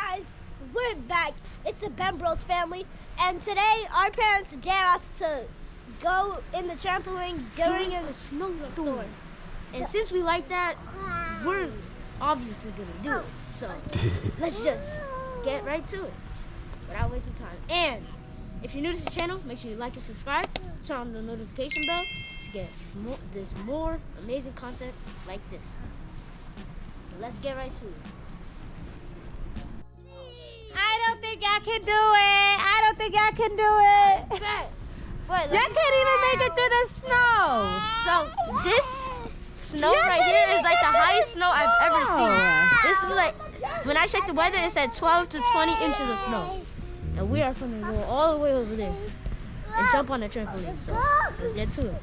guys, we're back. It's the Ben Bros family, and today our parents dare us to go in the trampoline during a snowstorm. And since we like that, we're obviously gonna do it. So let's just get right to it without wasting time. And if you're new to the channel, make sure you like and subscribe. Turn on the notification bell to get more amazing content like this. So let's get right to it. I don't think y'all can do it. I don't think y'all can do it. Wait, Y'all can't even make it through the snow. So this snow right here is like the highest snow I've ever seen. This is like, when I checked the weather, it said 12 to 20 inches of snow. And we are going to go all the way over there and jump on the trampoline. So let's get to it.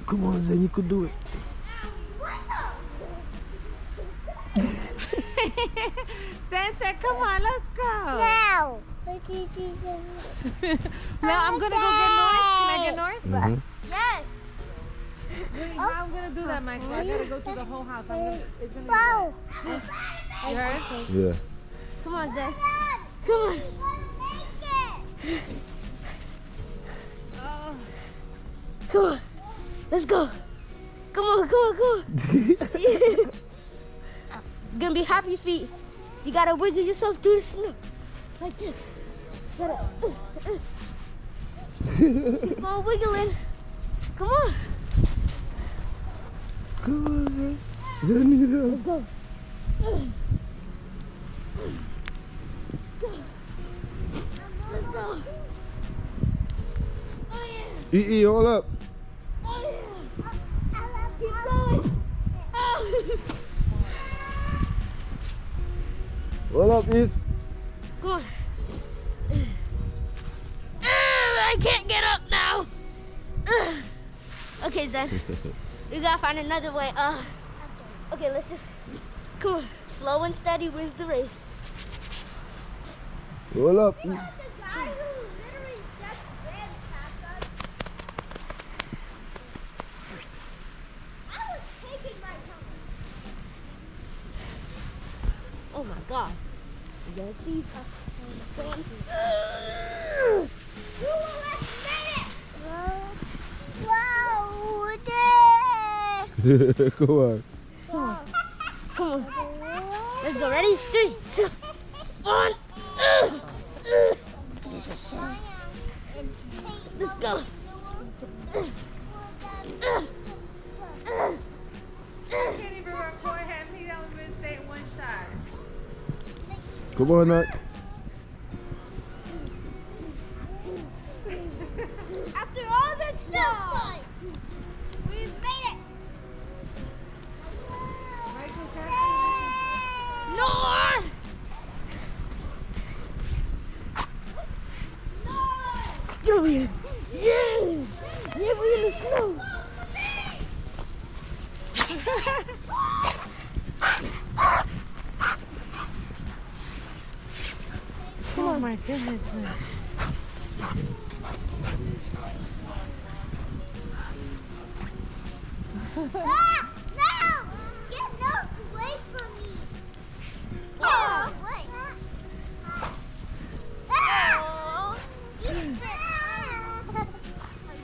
Come on, Zen, you could do it. Zen said, come on, let's go. No. Now I'm going to go get North. Can I get North? Mm-hmm. Yes. How I'm going to do that, Mike? I got to go through the whole house. It's going to Go. be You heard? Yeah. Come on, Zach. Come on. Come on. Let's go. Come on, come on, come on. Gonna be happy feet. You gotta wiggle yourself through the snow. Like this. Gotta, keep on wiggling. Come on. Come on, Zen. Zen, need help. Let's go. Let's go. Oh yeah. E, hold up. Oh yeah. Keep going. Oh. Hold up, East. Go on. I can't get up now. Okay, Zen. We gotta find another way. Okay, let's just come on. Slow and steady wins the race. Hold up. The guy who literally just ran past us. I was taking my time. Oh my God. You gotta see. You will let me. Come on. Come on. Come on. Let's go. Ready? 3, 2, 1. Let's go. can't even record him. He don't even stay one shot. Come on, Nut. After all this stuff, we've made it. North! Get over here. Yeah! Yeah, we're in the snow. Oh my goodness, man. No! Get North away from me. Oh, wait.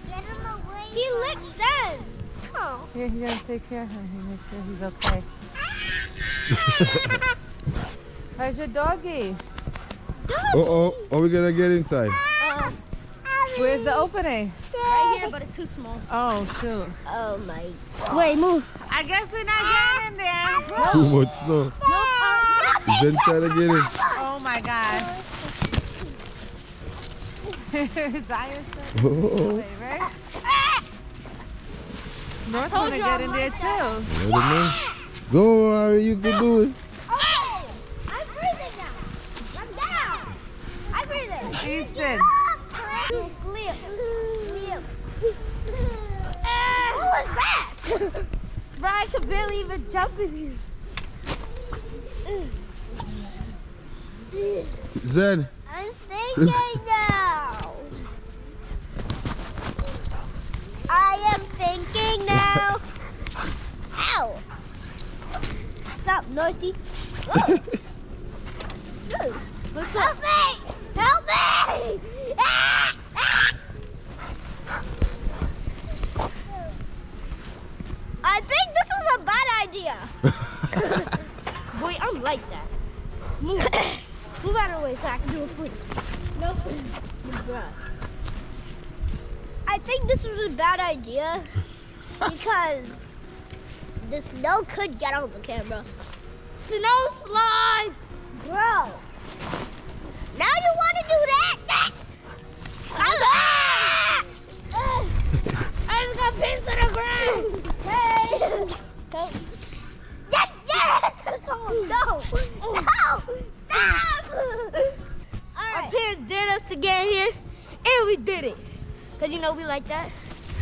Get him away. He licked Zen. Oh. Here, you gotta take care of him. Make sure he's okay. How's your doggy? Uh-oh. Are we gonna get inside? Where's the opening? Right here, but it's too small. Oh, shoot. Oh my. Wait, move. I guess we're not getting in there. Too much snow. Zen trying to get in. Oh my gosh. Zion's Oh. right? North's told gonna you get I in there like too. Go, Ari, you can do it. Oh, I'm breathing now. I'm down. I'm breathing. Easton. Liam. can barely even jump in here. Zen. I'm sinking now. I am sinking now. Ow. Stop, Norty. What's up? Help me! Help me! Ah! Ah! I think this was a bad idea. Boy, I'm like that. Move. Move out of the way so I can do a flip. No flip. Bruh. I think this was a bad idea because the snow could get on the camera. Snow slide! Bro. Now you want to do that? I just got pins on the ground. Hey! Help. Yes! Oh, no! No! Stop! Our Alright. parents dared us to get here, and we did it. Because, you know, we like that.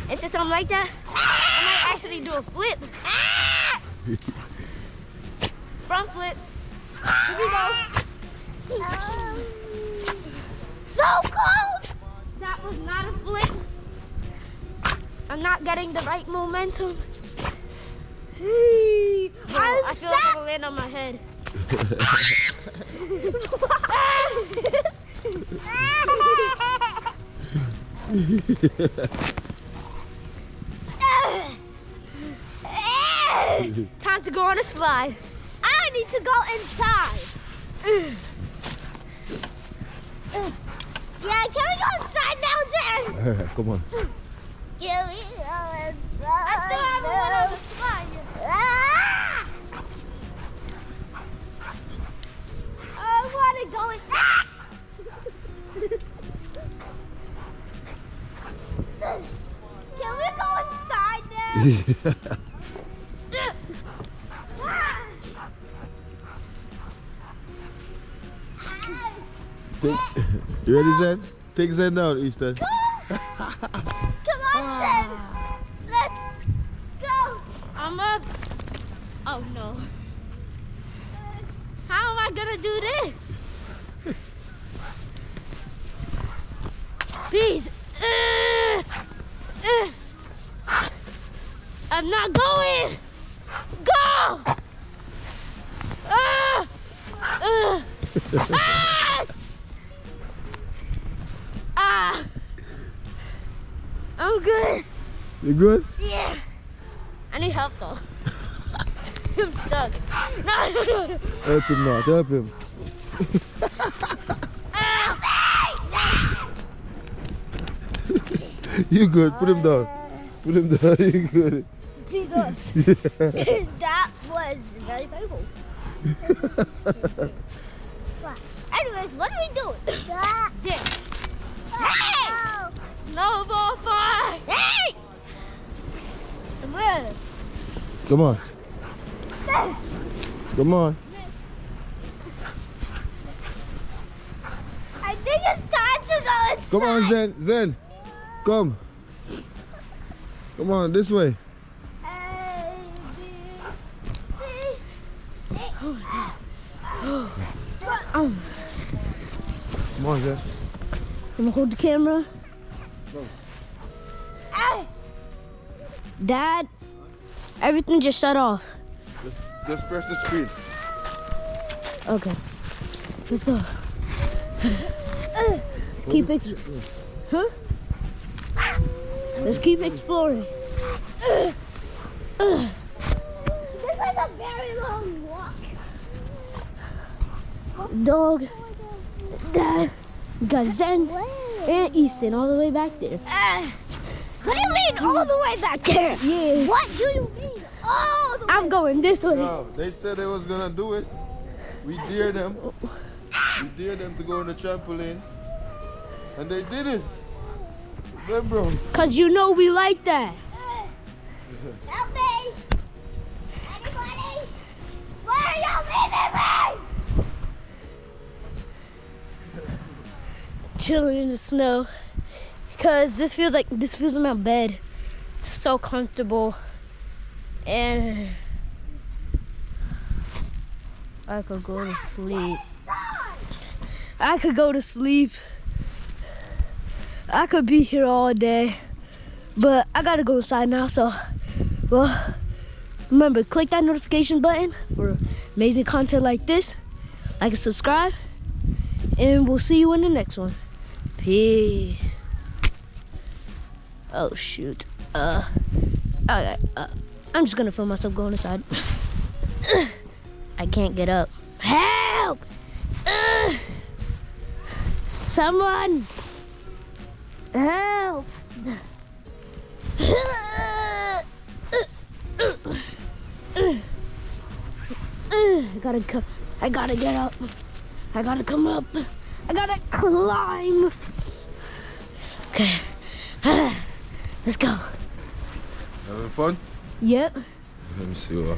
And since I'm like that, I might actually do a flip. Front flip. Here we go. So cold! That was not a flip. I'm not getting the right momentum. Hey, I feel like I'm gonna land on my head. Time to go on a slide. I need to go inside. Yeah, can we go inside now, Jen? Come on. Can we go inside? I still haven't went on the slide yet. Ah! I want to go inside. Can we go inside now? You ready, Zen? Take Zen down, Easton. Come on, Zen. Let's go. I'm up. Oh no. How am I gonna do this? Please. I'm not going. Go. Ah. Ah. I'm good. You good? Yeah. I need help though. I'm stuck. No. Help him now, help him. You good, put him down. Put him down, you good. Jesus. That was very painful. Anyways, what are we doing? This. Hey! Snowball fight. Hey! I'm ready. Come on. Come on. I think it's time to go inside. Come on, Zen. Zen. Come. Come on, this way. A, B, C. Come on, Zen. I'm gonna hold the camera. Go. Dad, everything just shut off. Just press the screen. Okay. Let's go. Let's keep Huh? Let's keep exploring. This is a very long walk. Dog, Dad, we got Zen and Easton all the way back there. What do you mean all the way back there? Yeah. What do you mean all the way? I'm going this way. No, they said they was gonna do it. We dared them. We dared them to go on the trampoline. And they did it. Remember? Cause you know we like that. Help me! Anybody? Where are y'all leaving me? Chilling in the snow. Cause this feels like my bed. So comfortable. And I could go to sleep. I could go to sleep. I could be here all day. But I gotta go inside now, so, well, remember, click that notification button for amazing content like this. Like and subscribe. And we'll see you in the next one. Peace. Oh, shoot. Okay, I'm just gonna film myself going inside. I can't get up. Help! Someone! Help! I gotta get up. I gotta come up. I gotta climb. Okay. Let's go. Having fun? Yep. Let me see what.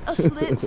I slipped.